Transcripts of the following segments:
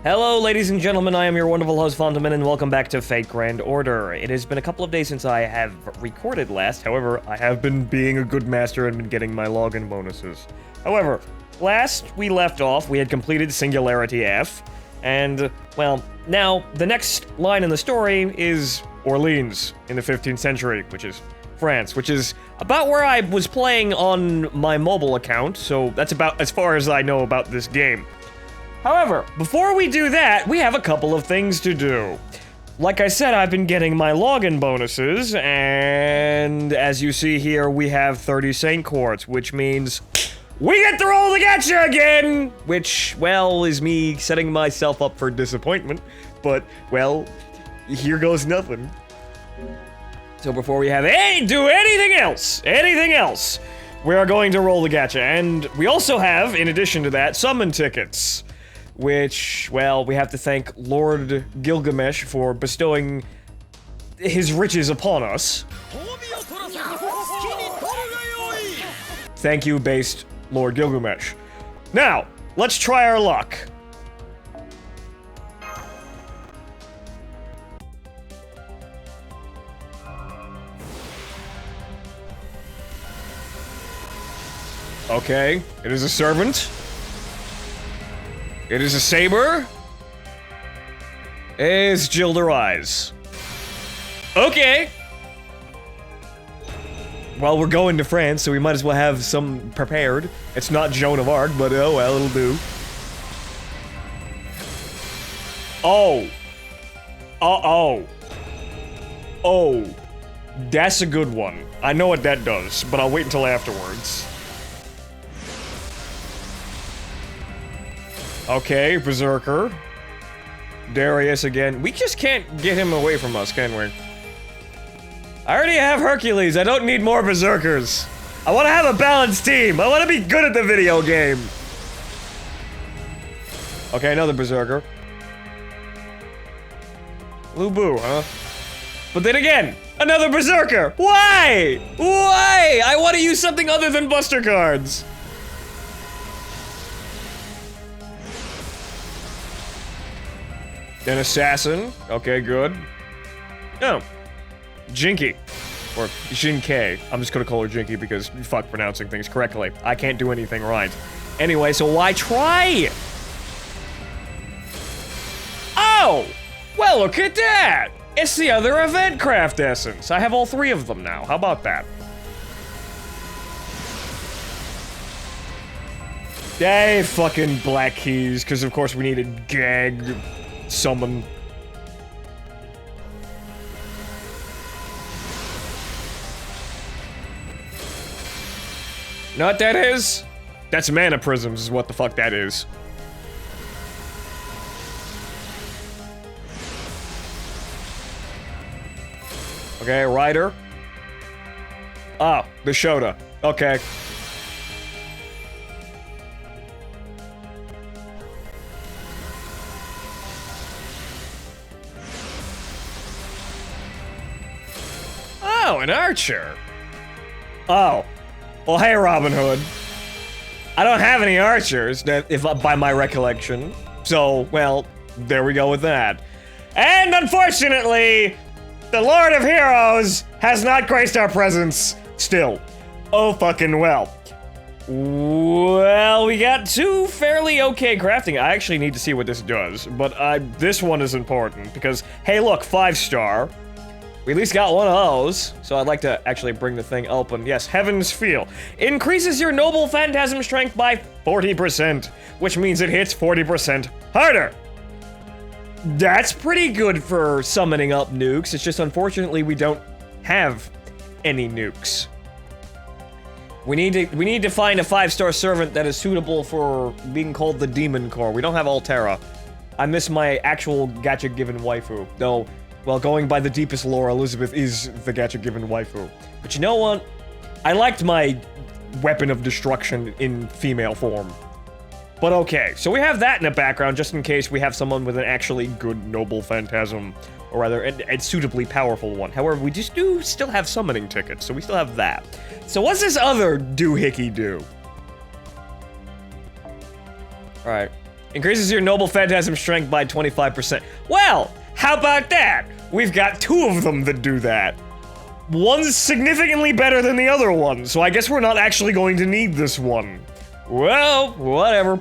Hello, ladies and gentlemen, I am your wonderful host, Fontamin, and welcome back to Fate Grand Order. It has been a couple of days since I have recorded last, however, I have been being a good master and been getting my login bonuses. However, last we left off, we had completed Singularity F, and, well, now, the next line in the story is Orleans in the 15th century, which is France, which is about where I was playing on my mobile account, so that's about as far as I know about this game. However, before we do that, we have a couple of things to do. Like I said, I've been getting my login bonuses, and as you see here, we have 30 Saint Quartz, which means we get to roll the gacha again! Which, well, is me setting myself up for disappointment, but, well, here goes nothing. So before we have do anything else, we are going to roll the gacha, and we also have, in addition to that, summon tickets. Which, well, we have to thank Lord Gilgamesh for bestowing his riches upon us. Thank you, based Lord Gilgamesh. Now, let's try our luck. Okay, it is a servant. It is a saber. It's Chaldea eyes. Okay. Well, we're going to France, so we might as well have some prepared. It's not Joan of Arc, but oh well, it'll do. Oh. Oh. That's a good one. I know what that does, but I'll wait until afterwards. Okay, Berserker. Darius again. We just can't get him away from us, can we? I already have Hercules. I don't need more Berserkers. I want to have a balanced team. I want to be good at the video game. Okay, another Berserker. Lubu, huh? But then again, another Berserker. Why? Why? I want to use something other than Buster cards. An assassin. Okay, good. Oh. Jinky. Or Jinkei. I'm just gonna call her Jinky because fuck pronouncing things correctly. I can't do anything right. Anyway, so why try? Oh! Well, look at that! It's the other event craft essence. I have all three of them now. How about that? Yay, fucking black keys, because of course we needed gag. Summon. Know what that is? That's mana prisms is what the fuck that is. Okay, Rider. Ah, the Shota. Okay. Oh, an archer. Oh. Well, hey, Robin Hood. I don't have any archers, if by my recollection. So, well, there we go with that. And unfortunately, the Lord of Heroes has not graced our presence still. Oh, fucking well. Well, we got two fairly okay crafting. I actually need to see what this does, but this one is important because, hey, look, 5-star. We at least got one of those, so I'd like to actually bring the thing open. Yes, Heaven's Feel. Increases your noble phantasm strength by 40%, which means it hits 40% harder. That's pretty good for summoning up nukes. It's just unfortunately we don't have any nukes. We need to find a 5-star servant that is suitable for being called the Demon Core. We don't have Altera. I miss my actual gacha-given waifu, though. Well, going by the deepest lore, Elizabeth is the gacha-given waifu. But you know what? I liked my weapon of destruction in female form. But okay, so we have that in the background just in case we have someone with an actually good noble phantasm. Or rather, a suitably powerful one. However, we just do still have summoning tickets, so we still have that. So what's this other doohickey do? Alright. Increases your noble phantasm strength by 25%. Well, how about that? We've got 2 of them that do that. One's significantly better than the other one, so I guess we're not actually going to need this one. Well, whatever.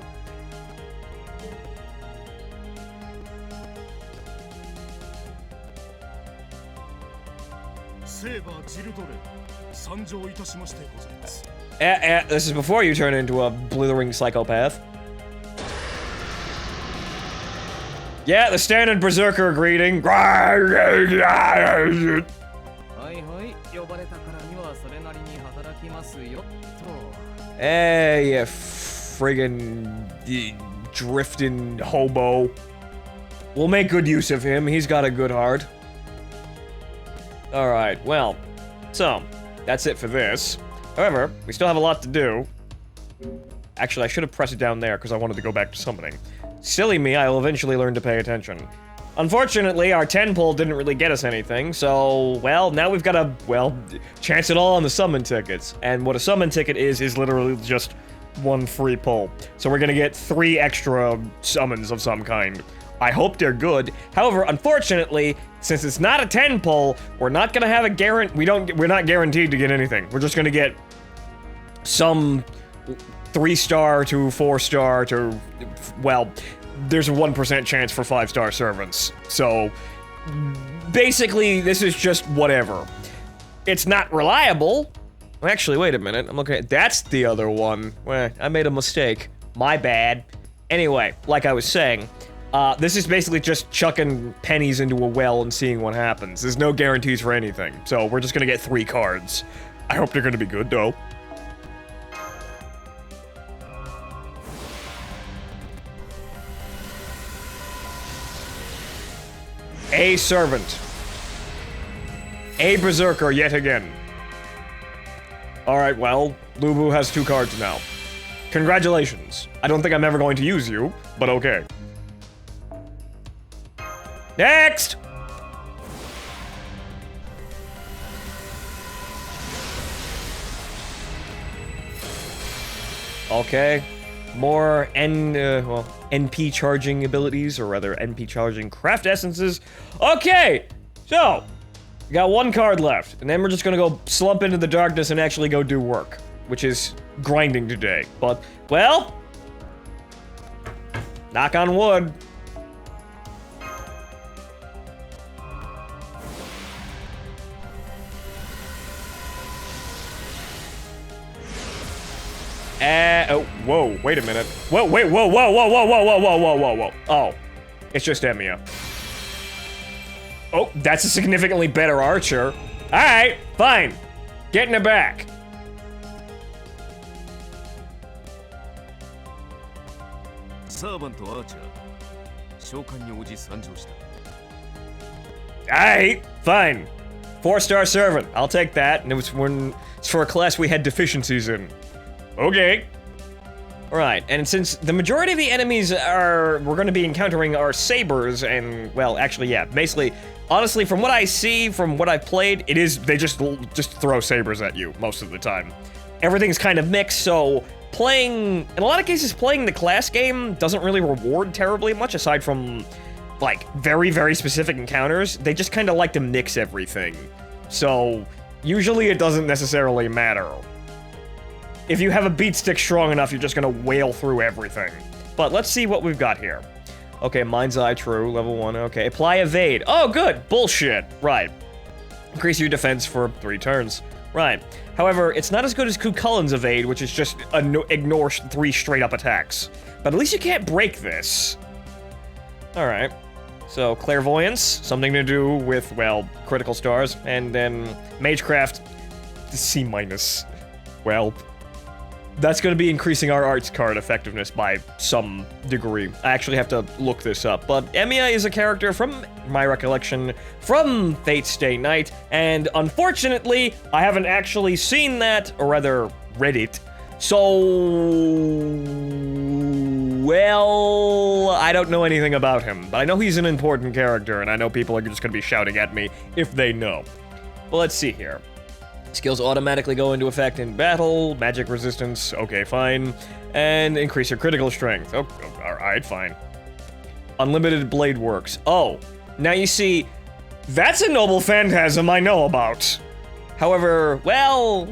This is before you turn into a blithering psychopath. Yeah, the standard berserker greeting. Hey, you friggin' drifting hobo. We'll make good use of him. He's got a good heart. Alright, well, so, that's it for this. However, we still have a lot to do. Actually, I should have pressed it down there because I wanted to go back to summoning. Silly me, I will eventually learn to pay attention. Unfortunately, our 10 pull didn't really get us anything, so, well, now we've got to, well, chance it all on the summon tickets. And what a summon ticket is literally just 1 free pull. So we're gonna get 3 extra summons of some kind. I hope they're good. However, unfortunately, since it's not a 10 pull, we're not gonna have a we're not guaranteed to get anything. We're just gonna get some 3-star to 4-star to, well, there's a 1% chance for 5-star servants. So, basically, this is just whatever. It's not reliable. Actually, wait a minute. I'm looking at, that's the other one. Well, I made a mistake. My bad. Anyway, like I was saying, this is basically just chucking pennies into a well and seeing what happens. There's no guarantees for anything. So, we're just gonna get 3 cards. I hope they're gonna be good, though. A servant. A berserker yet again. Alright, well, Lubu has 2 cards now. Congratulations. I don't think I'm ever going to use you, but okay. Next! Okay. More NP charging abilities, or rather NP charging craft essences. Okay! So, we got 1 card left, and then we're just gonna go slump into the darkness and actually go do work, which is grinding today. But, well, knock on wood. Oh, whoa, wait a minute. Whoa, wait, whoa, whoa, whoa, whoa, whoa, whoa, whoa, whoa, whoa, whoa. Oh, it's just Emiya. Oh, that's a significantly better archer. Alright, fine. Get in the back. Alright, fine. 4-star servant, I'll take that. And it's for a class we had deficiencies in. Okay. Alright, and since the majority of the enemies we're gonna be encountering are sabers and, well, actually, yeah, basically, honestly, from what I see, from what I've played, they just throw sabers at you most of the time. Everything's kind of mixed, so in a lot of cases, playing the class game doesn't really reward terribly much, aside from, like, very, very specific encounters. They just kind of like to mix everything. So, usually it doesn't necessarily matter. If you have a beat stick strong enough, you're just gonna wail through everything. But let's see what we've got here. Okay, Mind's Eye, true, level 1, okay. Apply Evade. Oh, good, bullshit, right. Increase your defense for 3 turns, right. However, it's not as good as Cuchulain's Evade, which is just ignore 3 straight-up attacks. But at least you can't break this. Alright. So, Clairvoyance, something to do with, well, critical stars, and then Magecraft, C-. Well, that's going to be increasing our arts card effectiveness by some degree. I actually have to look this up, but Emiya is a character from my recollection from Fate Stay Night, and unfortunately, I haven't actually seen that, or rather, read it. So, well, I don't know anything about him, but I know he's an important character, and I know people are just going to be shouting at me if they know. Well, let's see here. Skills automatically go into effect in battle, magic resistance, okay, fine, and increase your critical strength. Oh, Alright, fine. Unlimited blade works. Oh, now you see, that's a noble phantasm I know about. However, well,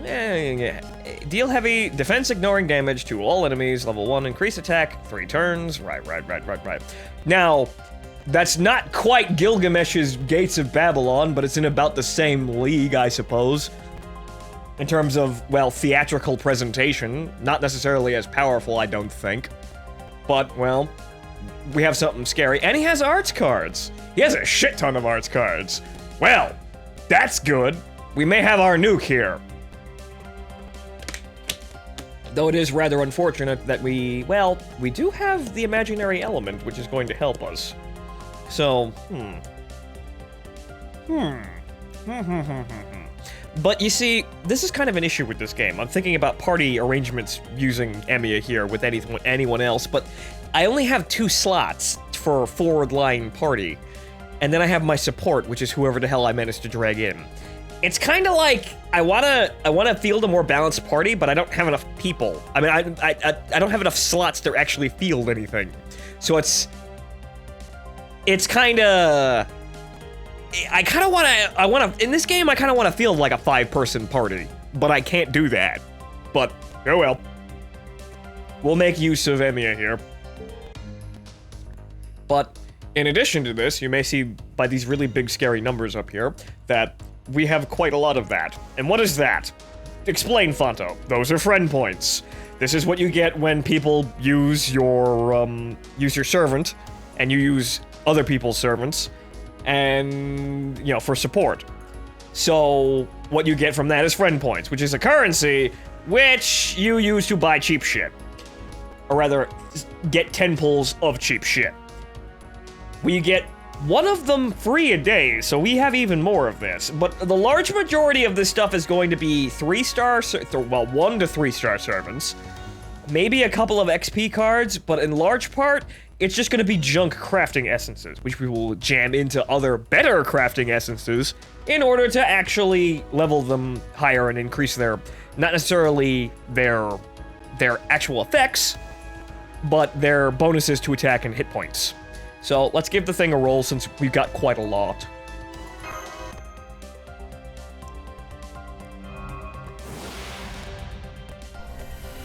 deal heavy defense ignoring damage to all enemies, level 1, increase attack, 3 turns, right. Now, that's not quite Gilgamesh's Gates of Babylon, but it's in about the same league, I suppose. In terms of, well, theatrical presentation, not necessarily as powerful, I don't think. But, well, we have something scary, and he has arts cards. He has a shit ton of arts cards. Well, that's good. We may have our nuke here. Though it is rather unfortunate that we do have the imaginary element, which is going to help us. So, But you see, this is kind of an issue with this game. I'm thinking about party arrangements using Emiya here with anyone else, but I only have 2 slots for forward line party. And then I have my support, which is whoever the hell I managed to drag in. It's kind of like, I wanna field a more balanced party, but I don't have enough people. I mean, I don't have enough slots to actually field anything. So it's kinda... in this game, I kinda wanna field like a 5-person party. But I can't do that. But, oh well. We'll make use of Emiya here. But, in addition to this, you may see by these really big scary numbers up here, that we have quite a lot of that. And what is that? Explain, Fonto. Those are friend points. This is what you get when people use your servant, and you use other people's servants, and, you know, for support. So, what you get from that is friend points, which is a currency which you use to buy cheap shit. Or rather, get 10 pulls of cheap shit. We get one of them free a day, so we have even more of this. But the large majority of this stuff is going to be 3-star, 1 to 3-star servants. Maybe a couple of XP cards, but in large part, it's just going to be junk crafting essences, which we will jam into other better crafting essences in order to actually level them higher and increase their, not necessarily their actual effects, but their bonuses to attack and hit points. So let's give the thing a roll since we've got quite a lot.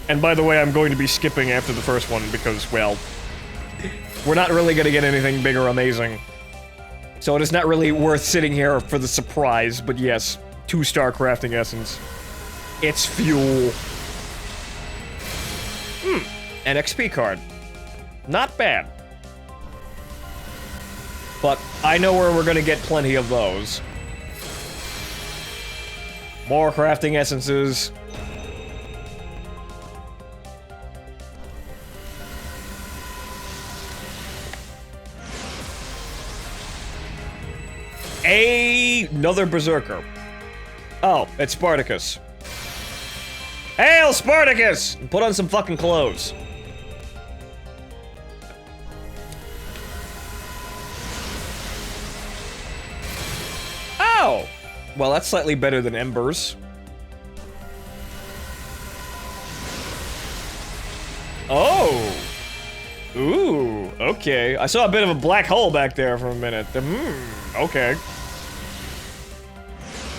And by the way, I'm going to be skipping after the first one because, well, we're not really going to get anything big or amazing. So it is not really worth sitting here for the surprise, but yes, 2-star crafting essence. It's fuel. An XP card. Not bad. But I know where we're gonna get plenty of those. More crafting essences. Another berserker. Oh, it's Spartacus. Hail, Spartacus! Put on some fucking clothes. Oh! Well, that's slightly better than Embers. Oh! Ooh, okay. I saw a bit of a black hole back there for a minute. Okay.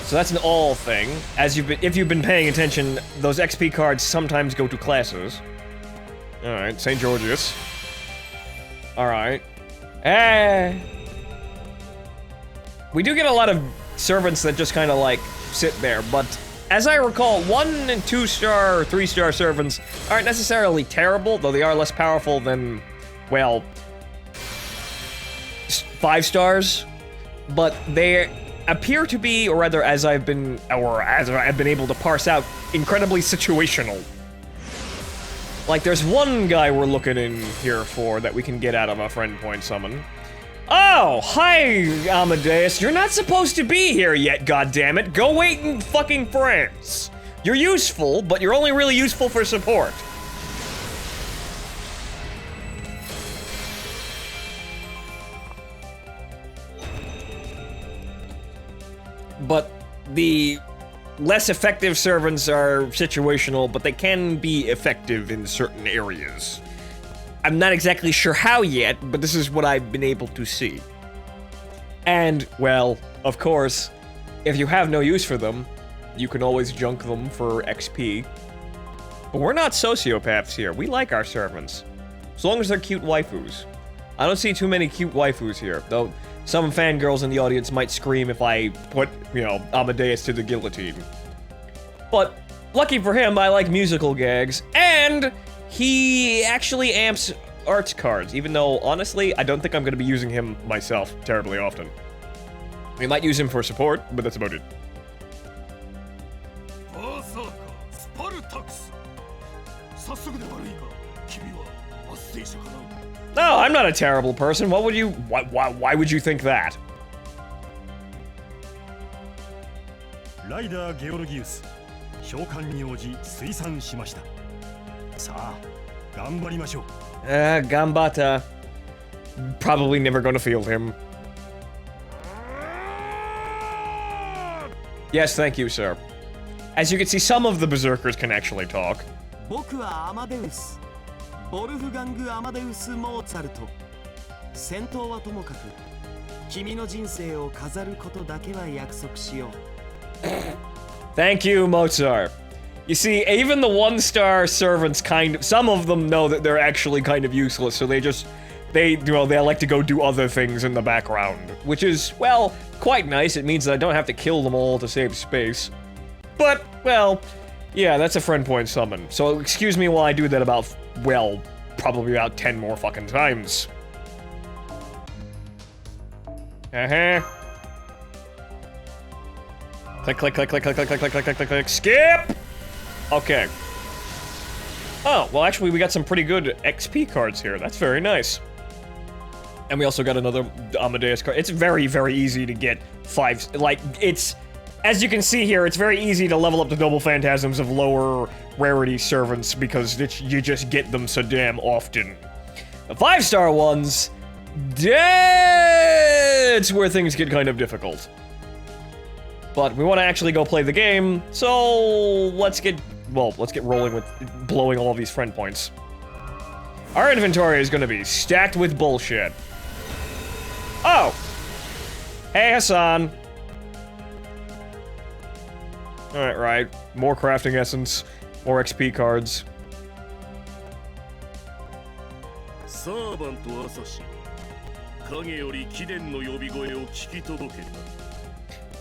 So that's an all thing. If you've been paying attention, those XP cards sometimes go to classes. Alright, St. Georgius. Alright. We do get a lot of servants that just kind of like sit there, but as I recall, 1 and 2-star or 3-star servants aren't necessarily terrible, though they are less powerful than, well, 5 stars. But they appear to be, or rather, as I've been able to parse out, incredibly situational. Like, there's one guy we're looking in here for that we can get out of a friend point summon. Oh, hi, Amadeus. You're not supposed to be here yet, goddammit. Go wait in fucking France. You're useful, but you're only really useful for support. But the less effective servants are situational, but they can be effective in certain areas. I'm not exactly sure how yet, but this is what I've been able to see. And, well, of course, if you have no use for them, you can always junk them for XP. But we're not sociopaths here. We like our servants. As long as they're cute waifus. I don't see too many cute waifus here, though some fangirls in the audience might scream if I put, you know, Amadeus to the guillotine. But, lucky for him, I like musical gags, and he actually amps arts cards, even though, honestly, I don't think I'm going to be using him myself terribly often. We might use him for support, but that's about it. No, I'm not a terrible person. What would you... Why would you think that? Rider Georgius, 召喚に応じ推薦しました。さあ、頑張りましょう。Gambata. Probably never gonna field him. Yes, thank you, sir. As you can see, some of the berserkers can actually talk. 僕はアマデウス、ボルフガング・アマデウス・モーツァルト。戦闘はともかく、君の人生を飾ることだけは約束しよう。Thank you, Mozart. You see, even the one-star servants some of them know that they're actually kind of useless, so they like to go do other things in the background. Which is, well, quite nice. It means that I don't have to kill them all to save space. But, well, yeah, that's a friend point summon. So excuse me while I do that about, well, probably about 10 more fucking times. Click, click, click, click, click, click, click, click, click, click, click, click, skip! Okay. Oh, well actually we got some pretty good XP cards here. That's very nice. And we also got another Amadeus card. It's very, very easy to get 5, like, it's, as you can see here, it's very easy to level up the Noble Phantasms of lower rarity servants because you just get them so damn often. The 5-star ones, that's where things get kind of difficult. But we want to actually go play the game, so let's get rolling with blowing all of these friend points. Our inventory is going to be stacked with bullshit. Oh! Hey, Hassan. Alright, right. More crafting essence, more XP cards.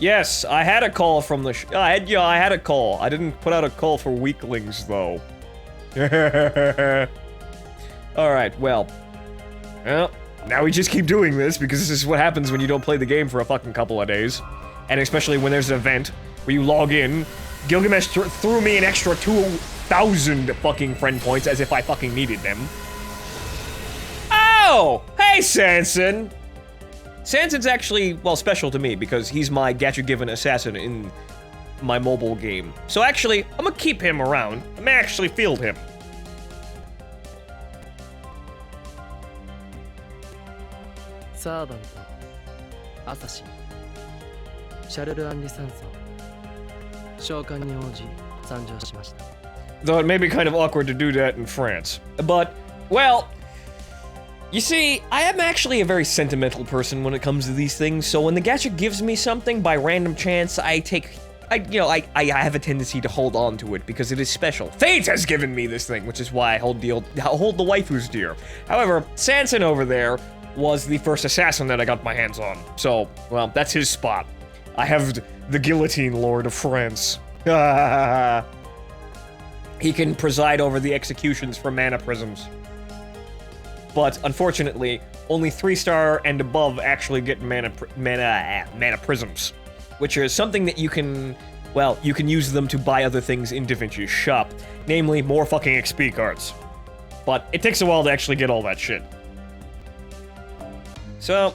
Yes, I had a call from the I had a call. I didn't put out a call for weaklings, though. Alright, well, now we just keep doing this, because this is what happens when you don't play the game for a fucking couple of days. And especially when there's an event where you log in. Gilgamesh threw me an extra 2,000 fucking friend points, as if I fucking needed them. Oh! Hey, Sanson! Sanson's actually, well, special to me, because he's my Gacha-given assassin in my mobile game. So actually, I'm gonna keep him around. I may actually field him. Though it may be kind of awkward to do that in France. But, well, you see, I am actually a very sentimental person when it comes to these things, so when the gacha gives me something by random chance, I have a tendency to hold on to it because it is special. Fate has given me this thing, which is why I hold the waifus dear. However, Sanson over there was the first assassin that I got my hands on, so, well, that's his spot. I have the Guillotine Lord of France. He can preside over the executions for mana prisms. But, unfortunately, only 3-star and above actually get mana prisms. Which is something that you can, well, you can use them to buy other things in Da Vinci's shop. Namely, more fucking XP cards. But it takes a while to actually get all that shit. So,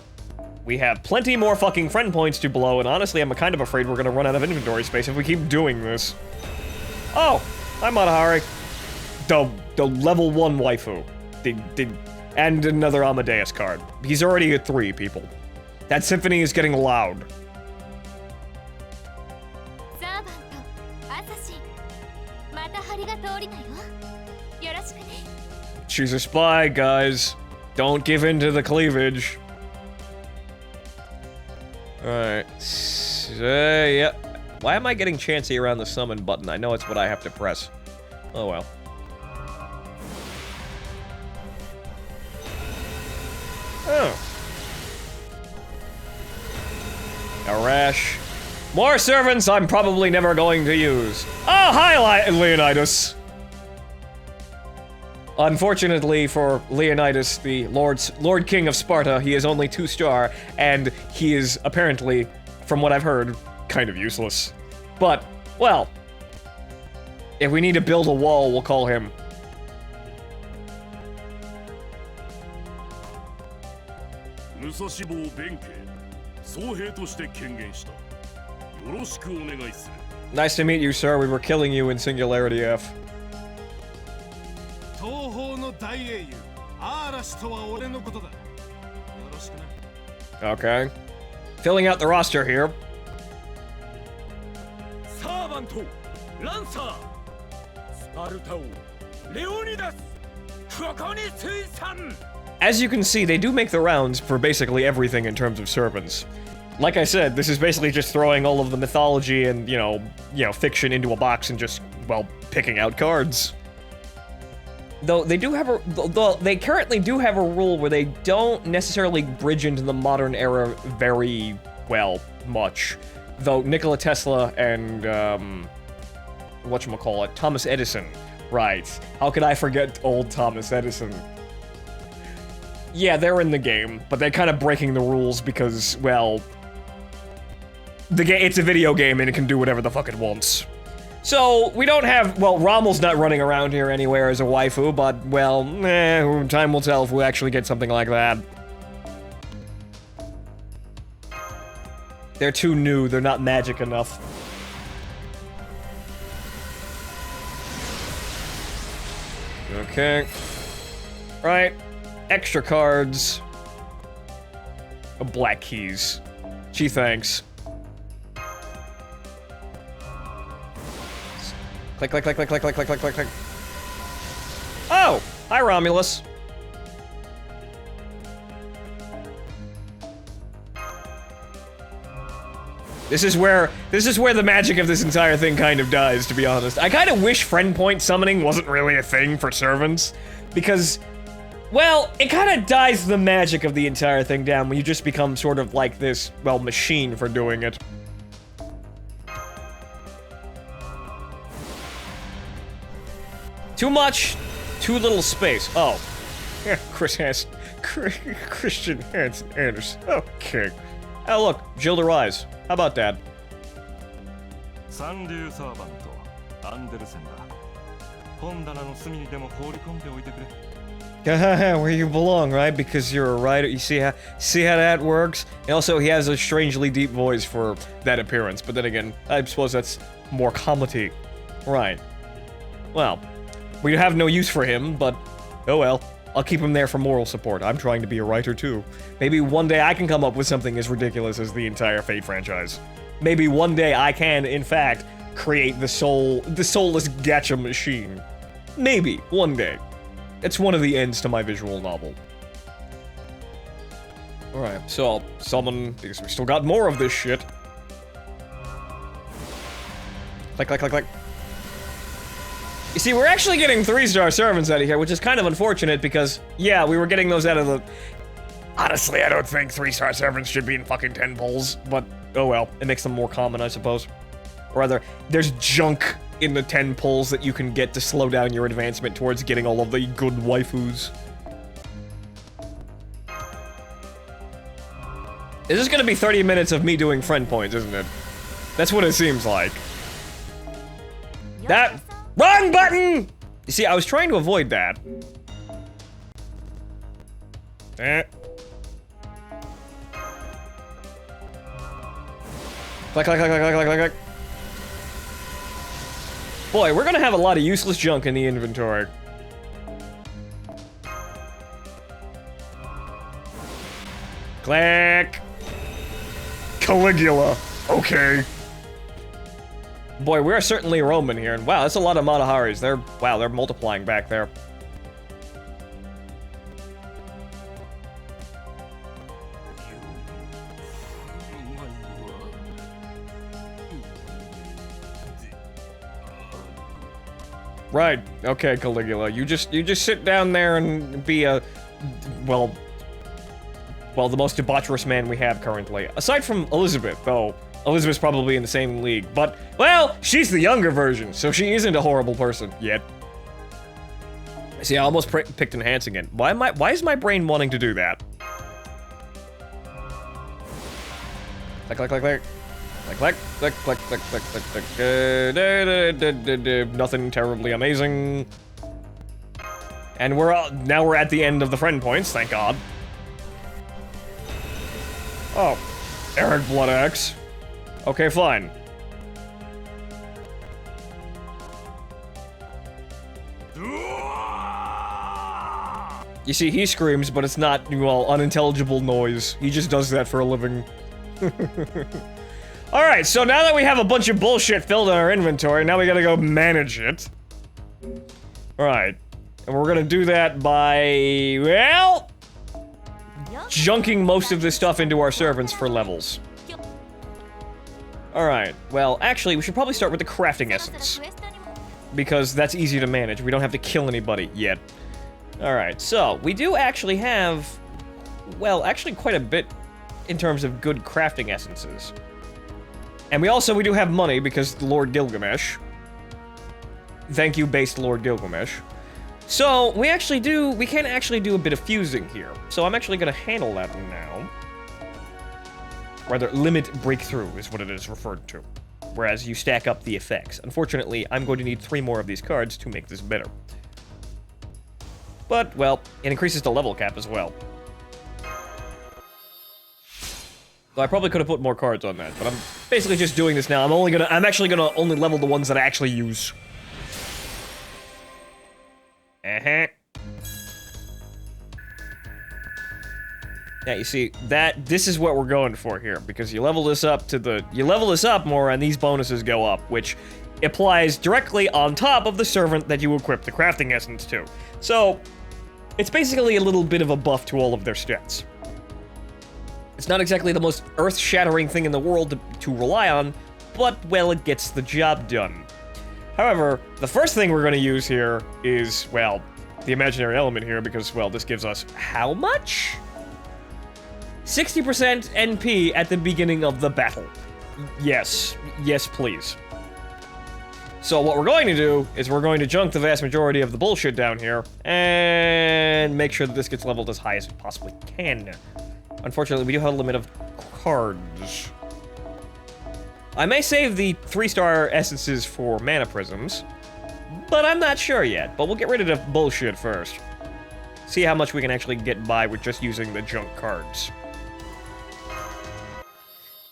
we have plenty more fucking friend points to blow, and honestly, I'm kind of afraid we're gonna run out of inventory space if we keep doing this. Oh! Hi, Matahari. The level 1 waifu. And another Amadeus card. He's already at 3, people. That symphony is getting loud. She's a spy, guys. Don't give in to the cleavage. Alright. Yeah. Why am I getting chancy around the summon button? I know it's what I have to press. Oh well. Oh. A rash. More servants I'm probably never going to use. Oh, hi, Leonidas! Unfortunately for Leonidas, the Lord King of Sparta, he is only 2-star, and he is apparently, from what I've heard, kind of useless. But, well, if we need to build a wall, we'll call him. Nice to meet you, sir. We were killing you in Singularity F. Okay. Filling out the roster here. As you can see, they do make the rounds for basically everything in terms of servants. Like I said, this is basically just throwing all of the mythology and, you know, fiction into a box and just, well, picking out cards. Though they do have they currently do have a rule where they don't necessarily bridge into the modern era very well much. Though Nikola Tesla and, whatchamacallit, Thomas Edison, right. How could I forget old Thomas Edison? Yeah, they're in the game, but they're kind of breaking the rules because, well, it's a video game and it can do whatever the fuck it wants. So, we don't have, well, Rommel's not running around here anywhere as a waifu, but, well, time will tell if we actually get something like that. They're too new, they're not magic enough. Okay. Right. Extra cards. Black keys. Gee, thanks. Click, click, click, click, click, click, click, click, click, click. Oh! Hi, Romulus. This is where the magic of this entire thing kind of dies, to be honest. I kind of wish friend point summoning wasn't really a thing for servants, because, well, it kind of dies the magic of the entire thing down when you just become sort of like this, well, machine for doing it. Too much, too little space. Oh. Yeah, Christian Anderson. Okay. Oh, look, Gilda Rise. How about that? Where you belong, right? Because you're a writer. You see how that works? And also, he has a strangely deep voice for that appearance. But then again, I suppose that's more comedy. Right. Well, we have no use for him, but oh well. I'll keep him there for moral support. I'm trying to be a writer too. Maybe one day I can come up with something as ridiculous as the entire Fate franchise. Maybe one day I can, in fact, create the soulless gacha machine. Maybe, one day. It's one of the ends to my visual novel. Alright, so I'll summon, because we still got more of this shit. Click, click, click, click. You see, we're actually getting 3-star servants out of here, which is kind of unfortunate because, yeah, we were getting those out of the... Honestly, I don't think 3-star servants should be in fucking 10 pulls, but oh well. It makes them more common, I suppose. Or rather, there's junk in the 10 pulls that you can get to slow down your advancement towards getting all of the good waifus. This is gonna be 30 minutes of me doing friend points, isn't it? That's what it seems like. That... Wrong button! You see, I was trying to avoid that. Click, click, click, click, click, click, click, click. Boy, we're gonna have a lot of useless junk in the inventory. Click. Caligula. Okay. Boy, we're certainly Roman here, and wow, that's a lot of Mataharis. They're multiplying back there. Right. Okay, Caligula. You just sit down there and be a, well, the most debaucherous man we have currently. Aside from Elizabeth, though. Elizabeth's probably in the same league, but, well, she's the younger version, so she isn't a horrible person yet. See, I almost picked Enhance again. Why is my brain wanting to do that? Click, click, click, click. Click, click, click, click, click, click, click, click. Nothing terribly amazing. And now we're at the end of the friend points, thank God. Oh, Eric Blood Axe. Okay, fine. You see, he screams, but it's not, well, unintelligible noise. He just does that for a living. Alright, so now that we have a bunch of bullshit filled in our inventory, now we gotta go manage it. Alright. And we're gonna do that by, well, junking most of this stuff into our servants for levels. Alright, well, actually, we should probably start with the crafting essence. Because that's easy to manage. We don't have to kill anybody yet. Alright, so, we do actually have, well, actually quite a bit in terms of good crafting essences. And we do have money, because Lord Gilgamesh. Thank you, based Lord Gilgamesh. So, we can actually do a bit of fusing here. So I'm actually gonna handle that now. Rather, limit breakthrough is what it is referred to. Whereas you stack up the effects. Unfortunately, I'm going to need 3 more of these cards to make this better. But, well, it increases the level cap as well. So I probably could have put more cards on that, but I'm basically just doing this now. I'm actually gonna only level the ones that I actually use. Uh-huh. Yeah, you see, this is what we're going for here, because you level this up more and these bonuses go up, which applies directly on top of the servant that you equip the crafting essence to. So, it's basically a little bit of a buff to all of their stats. It's not exactly the most earth-shattering thing in the world to rely on, but, well, it gets the job done. However, the first thing we're going to use here is, well, the imaginary element here, because, well, this gives us how much? 60% NP at the beginning of the battle. Yes. Yes, please. So what we're going to do is we're going to junk the vast majority of the bullshit down here and make sure that this gets leveled as high as it possibly can. Unfortunately, we do have a limit of cards. I may save the 3-star essences for mana prisms, but I'm not sure yet. But we'll get rid of the bullshit first. See how much we can actually get by with just using the junk cards.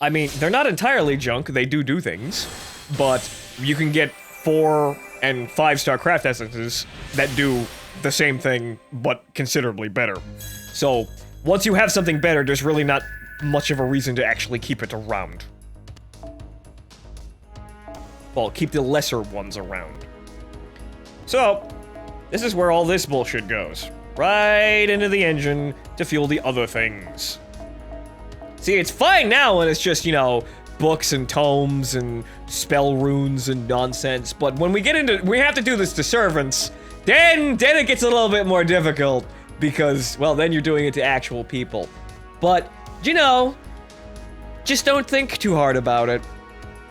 I mean, they're not entirely junk, they do things, but you can get 4- and 5-star craft essences that do the same thing, but considerably better. So, once you have something better, there's really not much of a reason to actually keep it around. Well, keep the lesser ones around. So, this is where all this bullshit goes. Right into the engine to fuel the other things. See, it's fine now when it's just, you know, books and tomes and spell runes and nonsense, but when we have to do this to servants, then it gets a little bit more difficult, because, well, then you're doing it to actual people. But, you know, just don't think too hard about it.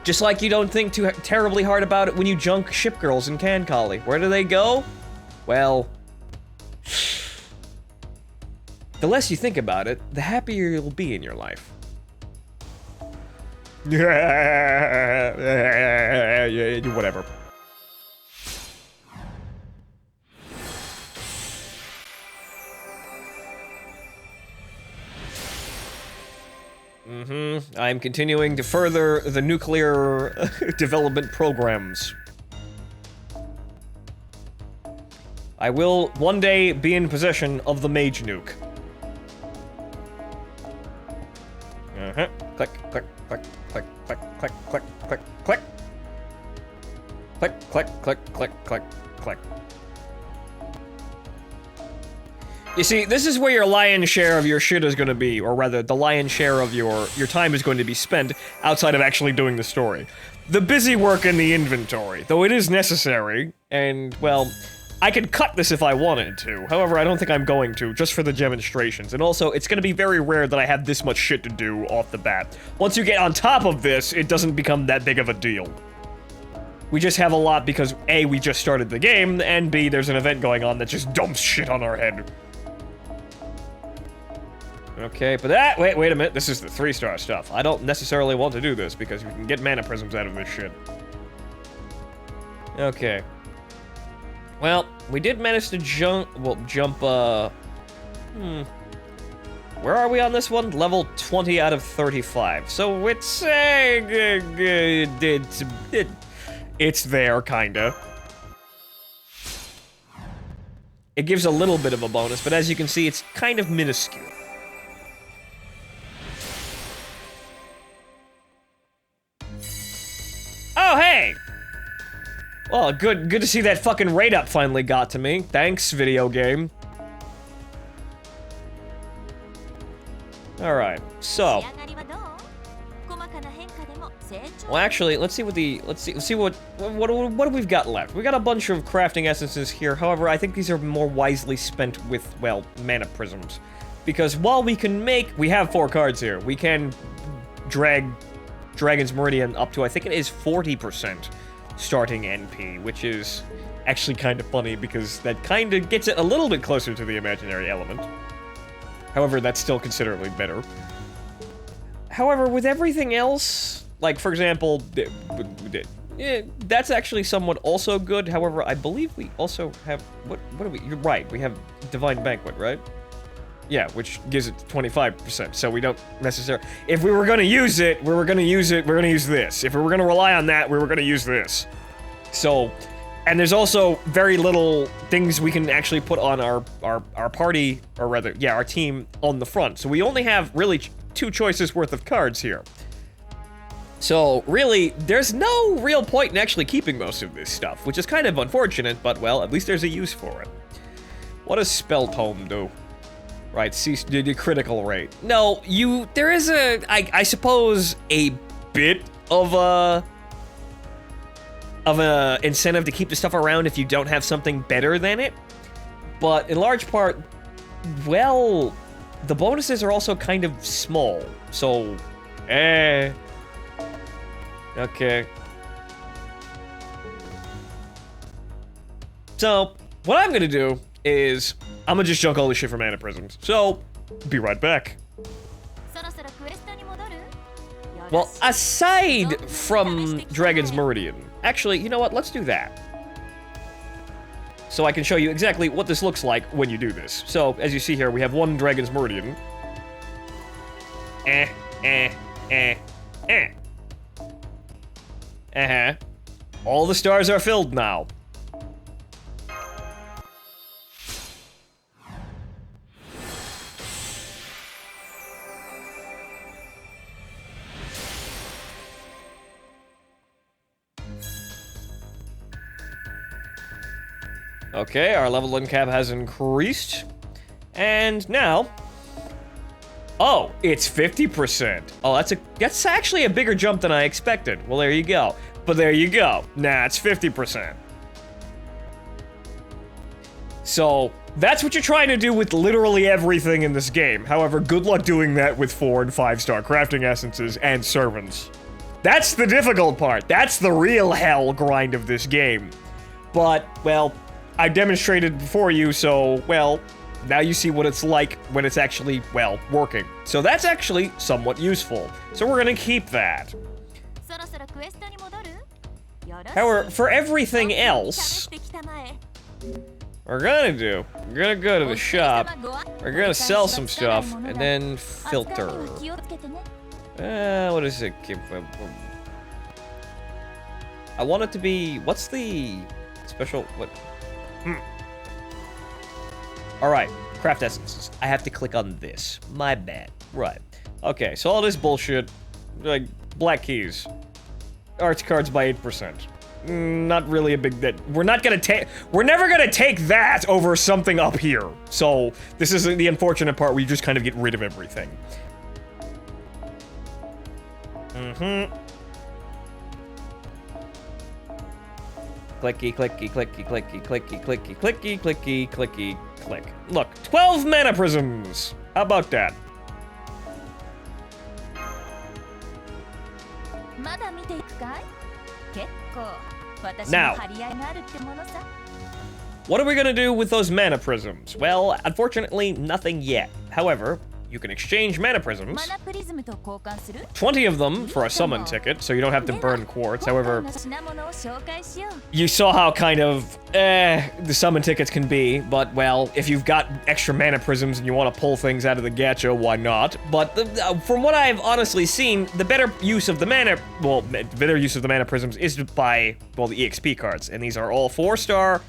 Just like you don't think too terribly hard about it when you junk ship girls in Cancali. Where do they go? Well, the less you think about it, the happier you'll be in your life. Whatever. I'm continuing to further the nuclear development programs. I will one day be in possession of the mage nuke. Click, click, click, click, click, click, click, click, click. Click, click, click, click, click, click. You see, this is where your lion's share of your shit is gonna be, or rather, the lion's share of your time is going to be spent outside of actually doing the story. the busy work in the inventory, though it is necessary, and, well, I could cut this if I wanted to. However, I don't think I'm going to, just for the demonstrations. And also, it's gonna be very rare that I have this much shit to do off the bat. Once you get on top of this, it doesn't become that big of a deal. We just have a lot because A, we just started the game, and B, there's an event going on that just dumps shit on our head. Okay, but that- wait a minute, this is the 3-star stuff. I don't necessarily want to do this because you can get mana prisms out of this shit. Okay. Well, we did manage to jump, Where are we on this one? Level 20 out of 35. So it's, it's there, kinda. It gives a little bit of a bonus, but as you can see, it's kind of minuscule. Oh, hey! Well, good to see that fucking rate up finally got to me. Thanks, video game. Alright, so. Well, actually, let's see what what we've got left. We got a bunch of crafting essences here. However, I think these are more wisely spent with, well, mana prisms. Because while we have 4 cards here. We can drag Dragon's Meridian up to, I think it is 40% starting NP, which is actually kind of funny because that kind of gets it a little bit closer to the imaginary element. However, that's still considerably better. However, with everything else, like, for example, that's actually somewhat also good. However, I believe we also have, what do we, you're right, we have Divine Banquet, right? Yeah, which gives it 25%, so we don't necessarily... If we were gonna use it, we're gonna use this. If we were gonna rely on that, we were gonna use this. So, and there's also very little things we can actually put on our party, or rather, yeah, our team on the front. So we only have really 2 choices worth of cards here. So, really, there's no real point in actually keeping most of this stuff, which is kind of unfortunate, but, well, at least there's a use for it. What does Spell Tome do? Right, cease the critical rate. No, there is I suppose, a bit of a incentive to keep the stuff around if you don't have something better than it. But in large part, well, the bonuses are also kind of small. So, okay. So, what I'm gonna do is I'm gonna just junk all this shit for mana prisms. So, be right back. Well, aside from Dragon's Meridian, actually, you know what? Let's do that. So I can show you exactly what this looks like when you do this. So, as you see here, we have 1 Dragon's Meridian. All the stars are filled now. Okay, our leveling cap has increased. And now... Oh, it's 50%. Oh, that's actually a bigger jump than I expected. Well, there you go. But there you go. Nah, it's 50%. So, that's what you're trying to do with literally everything in this game. However, good luck doing that with 4- and 5-star crafting essences and servants. That's the difficult part. That's the real hell grind of this game. But, well... I demonstrated before you, so, well, now you see what it's like when it's actually, well, working. So that's actually somewhat useful. So we're gonna keep that. However, for everything else, we're gonna go to the shop, we're gonna sell some stuff, and then filter. What is it? I want it to be, what's the special, what? Alright, craft essences. I have to click on this. My bad. Right. Okay, so all this bullshit, like, black keys. Arts cards by 8%. Not really a big that. We're never gonna take that over something up here. So, this is the unfortunate part where you just kind of get rid of everything. Clicky, clicky, clicky, clicky, clicky, clicky, clicky, clicky, clicky, click. Look, 12 mana prisms! How about that? Now, what are we gonna do with those mana prisms? Well, unfortunately, nothing yet. However, you can exchange mana prisms, 20 of them for a summon ticket, so you don't have to burn quartz. However, you saw how kind of the summon tickets can be, but well, if you've got extra mana prisms and you want to pull things out of the gacha, why not? But from what I've honestly seen, the better use of the mana, well, the better use of the mana prisms is to buy, well, the EXP cards, and these are all 4-star,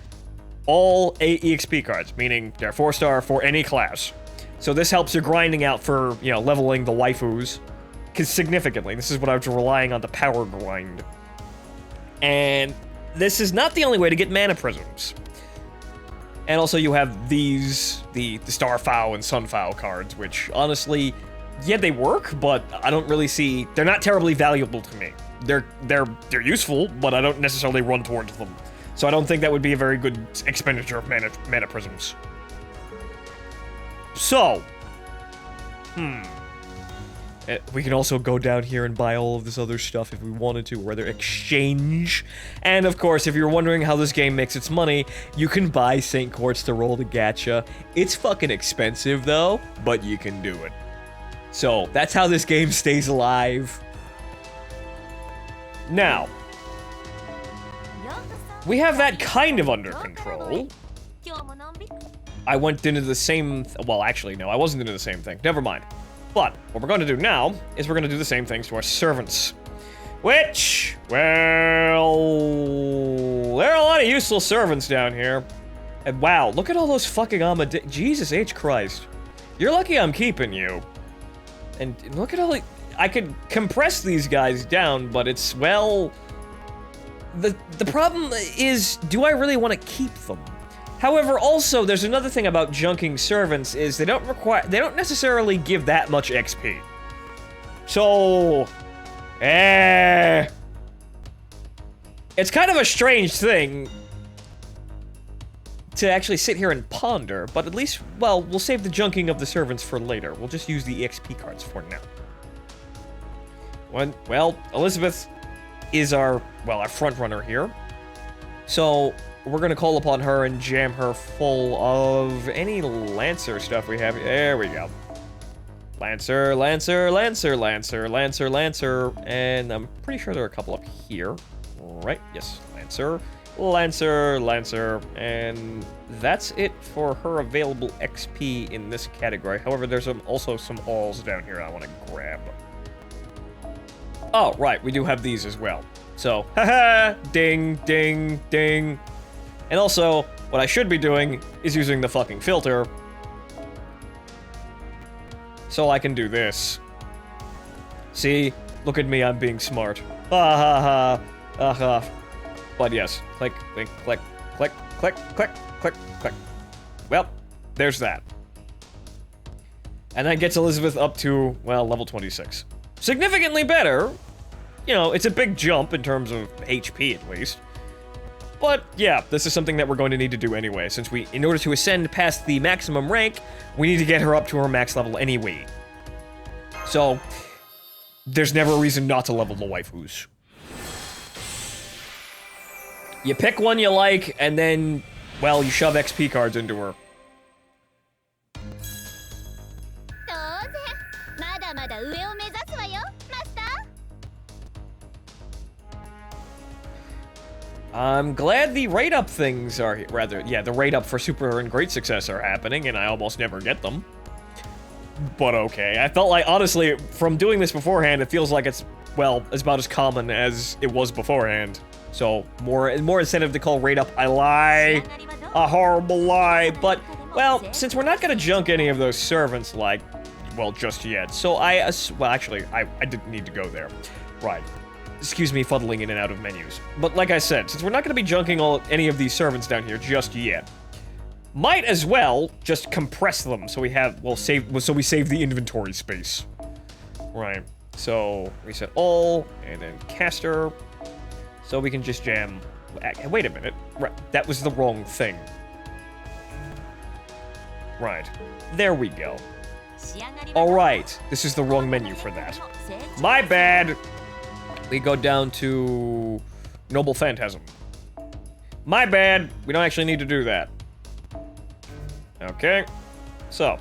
all 8 EXP cards, meaning they're 4-star for any class. So this helps your grinding out for, you know, leveling the waifus significantly. This is what I was relying on, the power grind. And this is not the only way to get mana prisms. And also you have these, the Starfowl and Sunfowl cards, which honestly, yeah, they work, but I don't really see, they're not terribly valuable to me. They're useful, but I don't necessarily run towards them. So I don't think that would be a very good expenditure of mana prisms. So, we can also go down here and buy all of this other stuff if we wanted to, or rather exchange. And of course, if you're wondering how this game makes its money, you can buy Saint Quartz to roll the gacha. It's fucking expensive though, but you can do it. So, that's how this game stays alive. Now, we have that kind of under control. I went into the same, well, actually, no, I wasn't into the same thing. Never mind. But what we're going to do now is we're going to do the same things to our servants. Which, well, there are a lot of useful servants down here. And wow, look at all those fucking Jesus H. Christ. You're lucky I'm keeping you. And look at all the, I could compress these guys down, but it's, well, the problem is, do I really want to keep them? However, also, there's another thing about junking servants is they don't necessarily give that much XP. So, it's kind of a strange thing to actually sit here and ponder, but at least, well, we'll save the junking of the servants for later. We'll just use the EXP cards for now. Well, Elizabeth is our front runner here. So, we're gonna call upon her and jam her full of any Lancer stuff we have. There we go. Lancer, Lancer, Lancer, Lancer, Lancer, Lancer, and I'm pretty sure there are a couple up here. Right, yes, Lancer, Lancer, Lancer, and that's it for her available XP in this category. However, there's also some alls down here I want to grab. Oh, right, we do have these as well. So, haha, ding, ding, ding. And also, what I should be doing is using the fucking filter. So I can do this. See? Look at me, I'm being smart. Ha ha ha. Ha. But yes, click, click, click, click, click, click, click, click. Well, there's that. And that gets Elizabeth up to, well, level 26. Significantly better. You know, it's a big jump in terms of HP at least. But yeah, this is something that we're going to need to do anyway, since in order to ascend past the maximum rank, we need to get her up to her max level anyway. So, there's never a reason not to level the waifus. You pick one you like, and then, well, you shove XP cards into her. I'm glad the rate up things are, the rate up for Super and Great Success are happening, and I almost never get them. But okay, I felt like, honestly, from doing this beforehand, it feels like it's, well, it's about as common as it was beforehand. So, more incentive to call rate up. I lie. A horrible lie. But, well, since we're not gonna junk any of those servants, like, well, just yet. So well, actually, I didn't need to go there. Right. Excuse me, fuddling in and out of menus. But like I said, since we're not going to be junking any of these servants down here just yet, might as well just compress them so we have, well, so we save the inventory space. Right. So reset all, and then caster. So we can just jam... Wait a minute. Right, that was the wrong thing. Right. There we go. Alright, this is the wrong menu for that. My bad! We go down to... Noble Phantasm. My bad! We don't actually need to do that. Okay. So.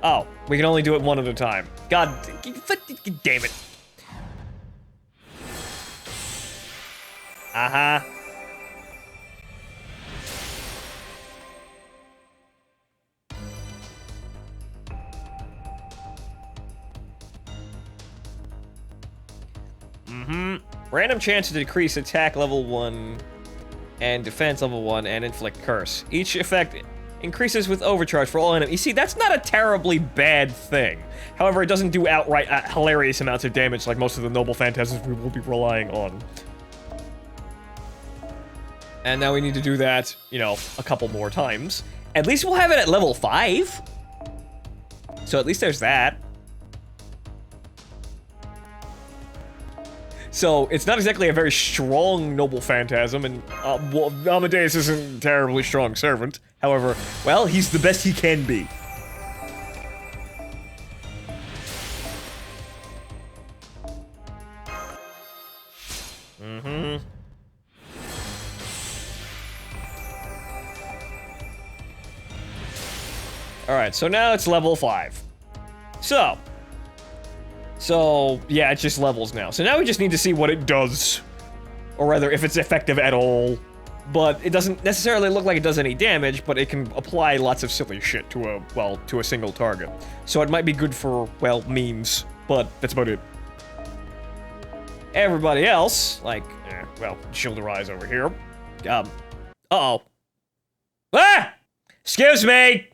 Oh, we can only do it one at a time. God damn it. Uh-huh. Random chance to decrease attack level 1 and defense level 1 and inflict curse. Each effect increases with overcharge for all enemies. You see, that's not a terribly bad thing. However, it doesn't do outright hilarious amounts of damage like most of the Noble Phantasms we will be relying on. And now we need to do that, you know, a couple more times. At least we'll have it at level 5. So at least there's that. So, it's not exactly a very strong Noble Phantasm, and, well, Amadeus isn't a terribly strong servant. However, well, he's the best he can be. Alright, so now it's level 5. So, yeah, it just levels now. So now we just need to see what it does. Or rather, if it's effective at all. But it doesn't necessarily look like it does any damage, but it can apply lots of silly shit to a, well, to a single target. So it might be good for, well, memes. But that's about it. Everybody else, like, well, shield her eyes over here. Uh-oh. Ah! Excuse me!